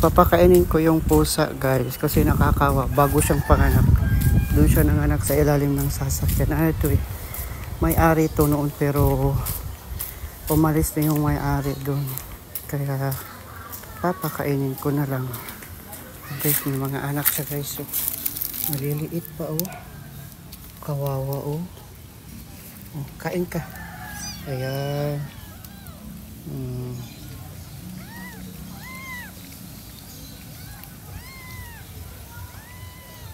Papakainin ko yung pusa guys kasi nakakawa. Bago siyang panganak. Doon siya nanganak sa ilalim ng sasakyan. Ito eh. May-ari to noon pero umalis na yung may-ari doon. Kaya papakainin ko na lang. Guys, may mga anak siya guys. So, maliliit pa oh. Kawawa oh. Oh, kain ka. Ayan.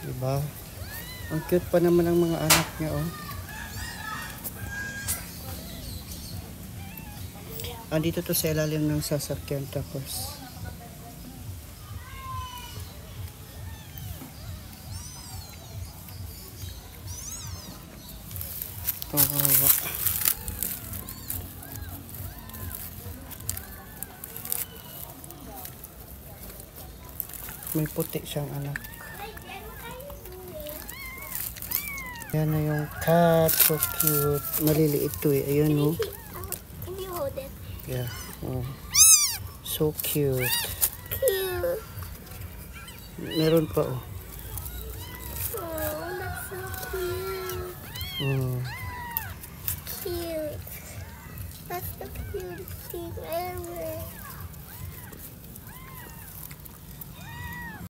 Diba? Ang cute pa naman ng mga anak niya oh. Andito to sa ilalim ng sasakyan tapos kawawa. May puti siyang anak. Yan na yung cat. So cute. Maliliit to eh. Ayan oh. Can you hold it? Yeah. Oh. So cute. Cute. Meron pa oh. Oh, that's so cute. Cute. Cute. That's the cutest thing ever.